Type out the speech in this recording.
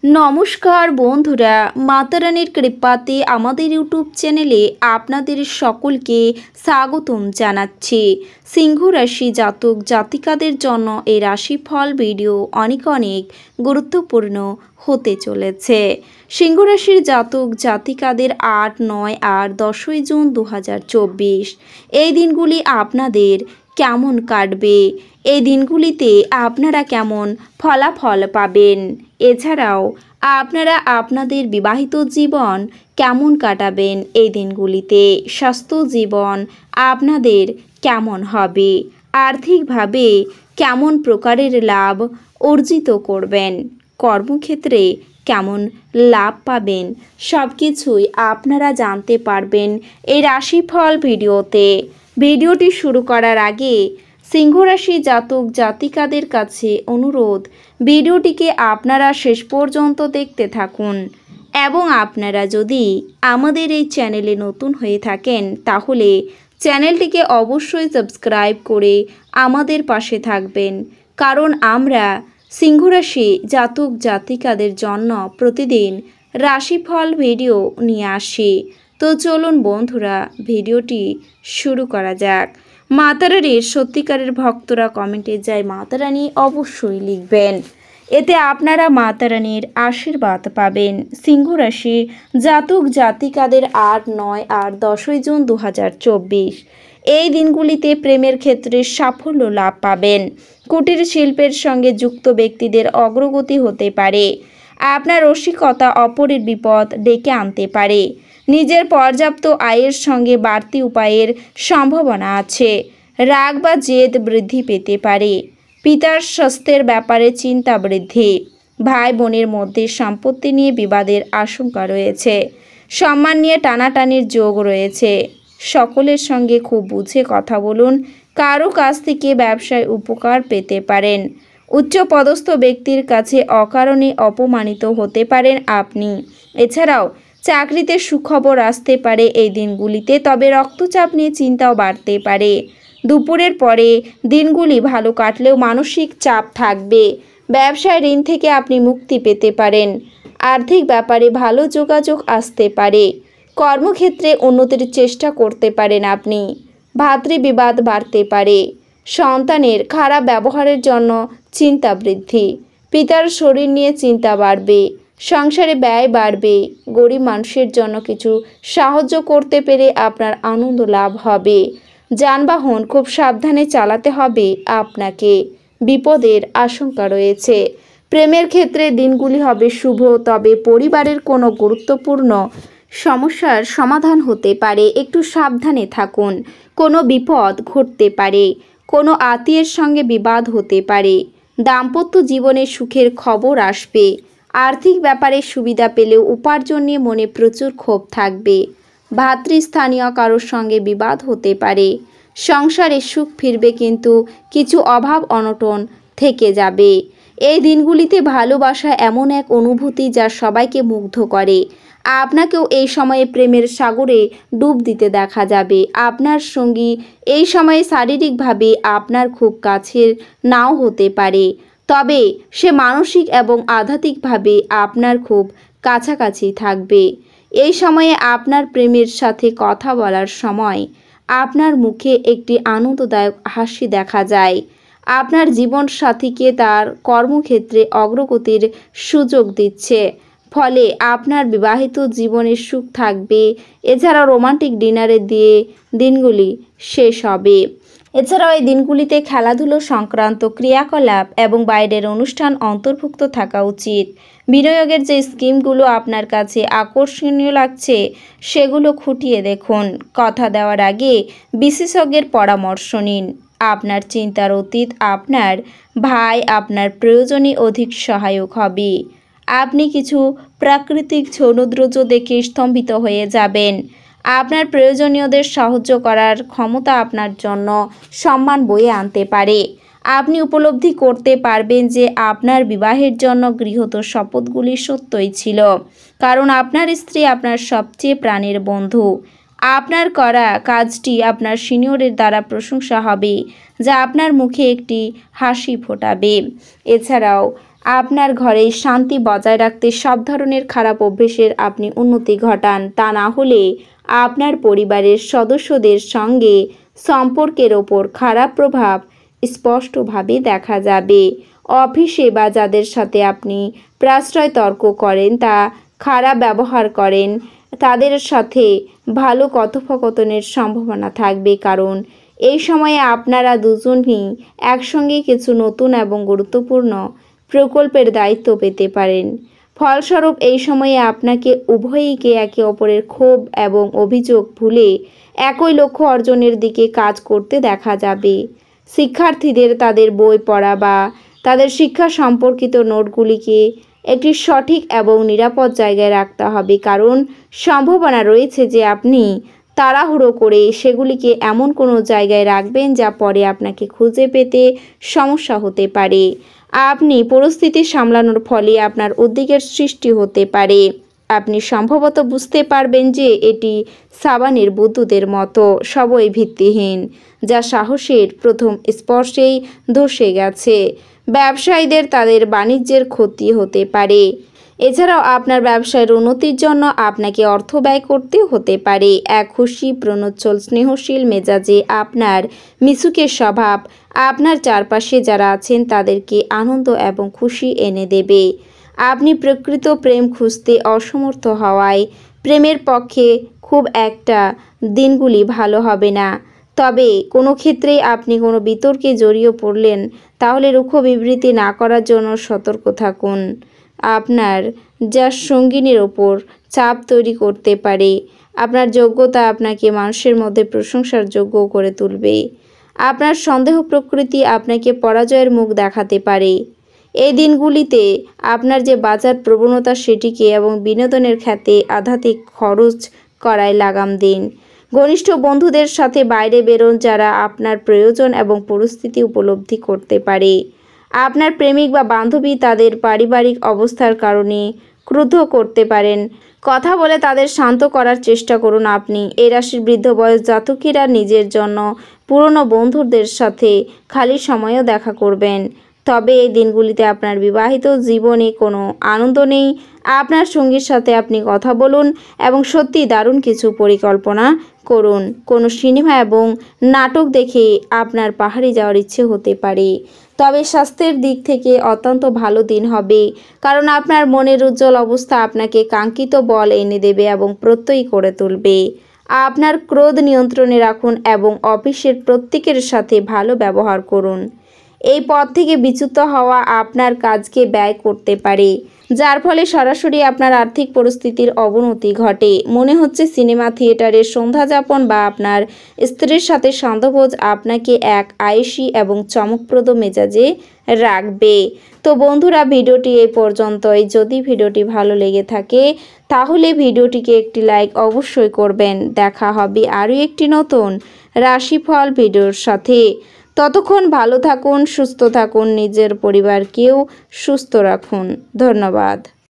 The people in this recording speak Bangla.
নমস্কার বন্ধুরা, মাতারানির কৃপাতে আমাদের ইউটিউব চ্যানেলে আপনাদের সকলকে স্বাগতম জানাচ্ছি। সিংহ রাশি জাতক জাতিকাদের জন্য এই রাশিফল ভিডিও অনেক গুরুত্বপূর্ণ হতে চলেছে। সিংহ রাশির জাতক জাতিকাদের 8, 9 আর 10ই জুন 2024 এই দিনগুলি আপনাদের কেমন কাটবে, এই দিনগুলিতে আপনারা কেমন ফলাফল পাবেন, এছাড়াও আপনারা আপনাদের বিবাহিত জীবন কেমন কাটাবেন, এই দিনগুলিতে স্বাস্থ্য জীবন আপনাদের কেমন হবে, আর্থিকভাবে কেমন প্রকারের লাভ অর্জিত করবেন, কর্মক্ষেত্রে কেমন লাভ পাবেন, সব কিছুই আপনারা জানতে পারবেন এই রাশিফল ভিডিওতে। ভিডিওটি শুরু করার আগে সিংহ রাশি জাতক জাতিকাদের কাছে অনুরোধ, ভিডিওটিকে আপনারা শেষ পর্যন্ত দেখতে থাকুন এবং আপনারা যদি আমাদের এই চ্যানেলে নতুন হয়ে থাকেন তাহলে চ্যানেলটিকে অবশ্যই সাবস্ক্রাইব করে আমাদের পাশে থাকবেন, কারণ আমরা সিংহ রাশি জাতক জাতিকাদের জন্য প্রতিদিন রাশিফল ভিডিও নিয়ে আসি। তো চলুন বন্ধুরা, ভিডিওটি শুরু করা যাক। মাতারানির সত্যিকারের ভক্তরা কমেন্টে যায় মাতারানি অবশ্যই লিখবেন, এতে আপনারা মাতারানির আশীর্বাদ পাবেন। সিংহ রাশি জাতক জাতিকাদের 8, 9 আর 10ই জুন 2024 এই দিনগুলিতে প্রেমের ক্ষেত্রে সাফল্য লাভ পাবেন। কুটির শিল্পের সঙ্গে যুক্ত ব্যক্তিদের অগ্রগতি হতে পারে। আপনার রসিকতা অপরের বিপদ ডেকে আনতে পারে। নিজের পর্যাপ্ত আয়ের সঙ্গে বাড়তি উপায়ের সম্ভাবনা আছে। রাগ বা জেদ বৃদ্ধি পেতে পারে। পিতার স্বাস্থ্যের ব্যাপারে চিন্তা বৃদ্ধি। ভাই বোনের মধ্যে সম্পত্তি নিয়ে বিবাদের আশঙ্কা রয়েছে। সম্মান নিয়ে টানাটানির যোগ রয়েছে। সকলের সঙ্গে খুব বুঝে কথা বলুন। কারো কাছ থেকে ব্যবসায় উপকার পেতে পারেন। উচ্চপদস্থ ব্যক্তির কাছে অকারণে অপমানিত হতে পারেন আপনি। এছাড়াও চাকরিতে সুখবর আসতে পারে এই দিনগুলিতে, তবে রক্তচাপ নিয়ে চিন্তাও বাড়তে পারে। দুপুরের পরে দিনগুলি ভালো কাটলেও মানসিক চাপ থাকবে। ব্যবসায় ঋণ থেকে আপনি মুক্তি পেতে পারেন। আর্থিক ব্যাপারে ভালো যোগাযোগ আসতে পারে। কর্মক্ষেত্রে উন্নতির চেষ্টা করতে পারেন আপনি। ভাতৃবিবাদ বাড়তে পারে। সন্তানের খারাপ ব্যবহারের জন্য চিন্তা বৃদ্ধি। পিতার শরীর নিয়ে চিন্তা বাড়বে। সংসারে ব্যয় বাড়বে। গরিব মানুষের জন্য কিছু সাহায্য করতে পেরে আপনার আনন্দ লাভ হবে। যানবাহন খুব সাবধানে চালাতে হবে আপনাকে। বিপদের আশঙ্কা রয়েছে। প্রেমের ক্ষেত্রে দিনগুলি হবে শুভ, তবে পরিবারের কোনো গুরুত্বপূর্ণ সমস্যার সমাধান হতে পারে। একটু সাবধানে থাকুন। কোনো বিপদ ঘটতে পারে। কোনো আত্মীয়ের সঙ্গে বিবাদ হতে পারে। দাম্পত্য জীবনে সুখের খবর আসবে। আর্থিক ব্যাপারে সুবিধা পেলেও উপার্জন নিয়ে মনে প্রচুর ক্ষোভ থাকবে। ভাতৃস্থানীয় কারোর সঙ্গে বিবাদ হতে পারে। সংসারে সুখ ফিরবে, কিন্তু কিছু অভাব অনটন থেকে যাবে। এই দিনগুলিতে ভালোবাসা এমন এক অনুভূতি যা সবাইকে মুগ্ধ করে। আপনাকেও এই সময়ে প্রেমের সাগরে ডুব দিতে দেখা যাবে। আপনার সঙ্গী এই সময়ে শারীরিকভাবে আপনার খুব কাছের নাও হতে পারে, তবে সে মানসিক এবং আধ্যাত্মিকভাবে আপনার খুব কাছাকাছি থাকবে। এই সময়ে আপনার প্রেমের সাথে কথা বলার সময় আপনার মুখে একটি আনন্দদায়ক হাসি দেখা যায়। আপনার জীবনসাথীকে তার কর্মক্ষেত্রে অগ্রগতির সুযোগ দিচ্ছে, ফলে আপনার বিবাহিত জীবনে সুখ থাকবে। এছাড়াও রোমান্টিক ডিনারে দিয়ে দিনগুলি শেষ হবে। এছাড়াও এই দিনগুলিতে খেলাধুলো সংক্রান্ত ক্রিয়াকলাপ এবং বাইরের অনুষ্ঠান অন্তর্ভুক্ত থাকা উচিত। বিনিয়োগের যে স্কিমগুলো আপনার কাছে আকর্ষণীয় লাগছে সেগুলো খুঁটিয়ে দেখুন। কথা দেওয়ার আগে বিশেষজ্ঞের পরামর্শ নিন। আপনার চিন্তার অতীত আপনার ভাই আপনার প্রয়োজনে অধিক সহায়ক হবে। আপনি কিছু প্রাকৃতিক সৌন্দর্য দেখে স্তম্ভিত হয়ে যাবেন। আপনার প্রয়োজনীয়দের সাহায্য করার ক্ষমতা আপনার জন্য সম্মান বয়ে আনতে পারে। আপনি উপলব্ধি করতে পারবেন যে আপনার বিবাহের জন্য গৃহীত শপথগুলি সত্যই ছিল, কারণ আপনার স্ত্রী আপনার সবচেয়ে প্রাণের বন্ধু। আপনার করা কাজটি আপনার সিনিয়রের দ্বারা প্রশংসা হবে, যা আপনার মুখে একটি হাসি ফোটাবে। এছাড়াও আপনার ঘরে শান্তি বজায় রাখতে সব ধরনের খারাপ অভ্যেসের আপনি উন্নতি ঘটান। তা না হলে আপনার পরিবারের সদস্যদের সঙ্গে সম্পর্কের ওপর খারাপ প্রভাব স্পষ্টভাবে দেখা যাবে। অফিসে বা যাদের সাথে আপনি প্রাশ্রয় তর্ক করেন, তা খারাপ ব্যবহার করেন, তাদের সাথে ভালো কথোপকথনের সম্ভাবনা থাকবে, কারণ এই সময়ে আপনারা দুজনই একসঙ্গে কিছু নতুন এবং গুরুত্বপূর্ণ প্রকল্পের দায়িত্ব পেতে পারেন। ফলস্বরূপ এই সময়ে আপনাকে উভয়কে একে অপরের ক্ষোভ এবং অভিযোগ ভুলে একই লক্ষ্য অর্জনের দিকে কাজ করতে দেখা যাবে। শিক্ষার্থীদের তাদের বই পড়া বা তাদের শিক্ষা সম্পর্কিত নোটগুলিকে একটি সঠিক এবং নিরাপদ জায়গায় রাখতে হবে, কারণ সম্ভাবনা রয়েছে যে আপনি তাড়াহুড়ো করে সেগুলিকে এমন কোনো জায়গায় রাখবেন যা পরে আপনাকে খুঁজে পেতে সমস্যা হতে পারে। আপনি পরিস্থিতি সামলানোর ফলে আপনার উদ্বেগের সৃষ্টি হতে পারে। আপনি সম্ভবত বুঝতে পারবেন যে এটি সাবানের বুদবুদের মতো সবই ভিত্তিহীন, যা সাহসের প্রথম স্পর্শেই ধসে গেছে। ব্যবসায়ীদের তাদের বাণিজ্যের ক্ষতি হতে পারে। এছাড়াও আপনার ব্যবসায়ের উন্নতির জন্য আপনাকে অর্থ ব্যয় করতে হতে পারে। এক খুশি, প্রণোজ্জ্বল, স্নেহশীল মেজাজে আপনার মিশুকের স্বভাব আপনার চারপাশে যারা আছেন তাদেরকে আনন্দ এবং খুশি এনে দেবে। আপনি প্রকৃত প্রেম খুঁজতে অসমর্থ হওয়ায় প্রেমের পক্ষে খুব একটা দিনগুলি ভালো হবে না। তবে কোনো ক্ষেত্রেই আপনি কোনো বিতর্কে জড়িয়ে পড়লেন, তাহলে রুক্ষ বিবৃতি না করার জন্য সতর্ক থাকুন। আপনার যা সঙ্গিনীর ওপর চাপ তৈরি করতে পারে। আপনার যোগ্যতা আপনাকে মানুষের মধ্যে প্রশংসার যোগ্য করে তুলবে। আপনার সন্দেহ প্রকৃতি আপনাকে পরাজয়ের মুখ দেখাতে পারে। এই দিনগুলিতে আপনার যে বাজার প্রবণতা সেটিকে এবং বিনোদনের খ্যাতে আধ্যাত্মিক খরচ করায় লাগাম দিন। ঘনিষ্ঠ বন্ধুদের সাথে বাইরে বেরোন যারা আপনার প্রয়োজন এবং পরিস্থিতি উপলব্ধি করতে পারে। আপনার প্রেমিক বা বান্ধবী তাদের পারিবারিক অবস্থার কারণে ক্রুদ্ধ করতে পারেন। কথা বলে তাদের শান্ত করার চেষ্টা করুন। আপনি এই রাশির বৃদ্ধ বয়স জাতকেরা নিজের জন্য পুরনো বন্ধুদের সাথে খালি সময়ও দেখা করবেন। তবে এই দিনগুলিতে আপনার বিবাহিত জীবনে কোনো আনন্দ নেই। আপনার সঙ্গীর সাথে আপনি কথা বলুন এবং সত্যি দারুণ কিছু পরিকল্পনা করুন। কোনো সিনেমা এবং নাটক দেখে আপনার পাহাড়ে যাওয়ার ইচ্ছে হতে পারে। তবে স্বাস্থ্যের দিক থেকে অত্যন্ত ভালো দিন হবে, কারণ আপনার মনের উজ্জ্বল অবস্থা আপনাকে কাঙ্ক্ষিত বল এনে দেবে এবং প্রত্যয়ী করে তুলবে। আপনার ক্রোধ নিয়ন্ত্রণে রাখুন এবং অফিসের প্রত্যেকের সাথে ভালো ব্যবহার করুন। এই পথ থেকে বিচ্যুত হওয়া আপনার কাজকে ব্যয় করতে পারে, যার ফলে সরাসরি আপনার আর্থিক পরিস্থিতির অবনতি ঘটে। মনে হচ্ছে সিনেমা থিয়েটারের সন্ধ্যাযাপন বা আপনার স্ত্রীর সাথে সন্ধ্যাভোজ আপনাকে এক আয়েসি এবং চমকপ্রদ মেজাজে রাখবে। তো বন্ধুরা, ভিডিওটি এই পর্যন্তই। যদি ভিডিওটি ভালো লেগে থাকে তাহলে ভিডিওটিকে একটি লাইক অবশ্যই করবেন। দেখা হবে আরও একটি নতুন রাশিফল ভিডিওর সাথে। ততক্ষণ ভালো থাকুন, সুস্থ থাকুন, নিজের পরিবারকেও সুস্থ রাখুন। ধন্যবাদ।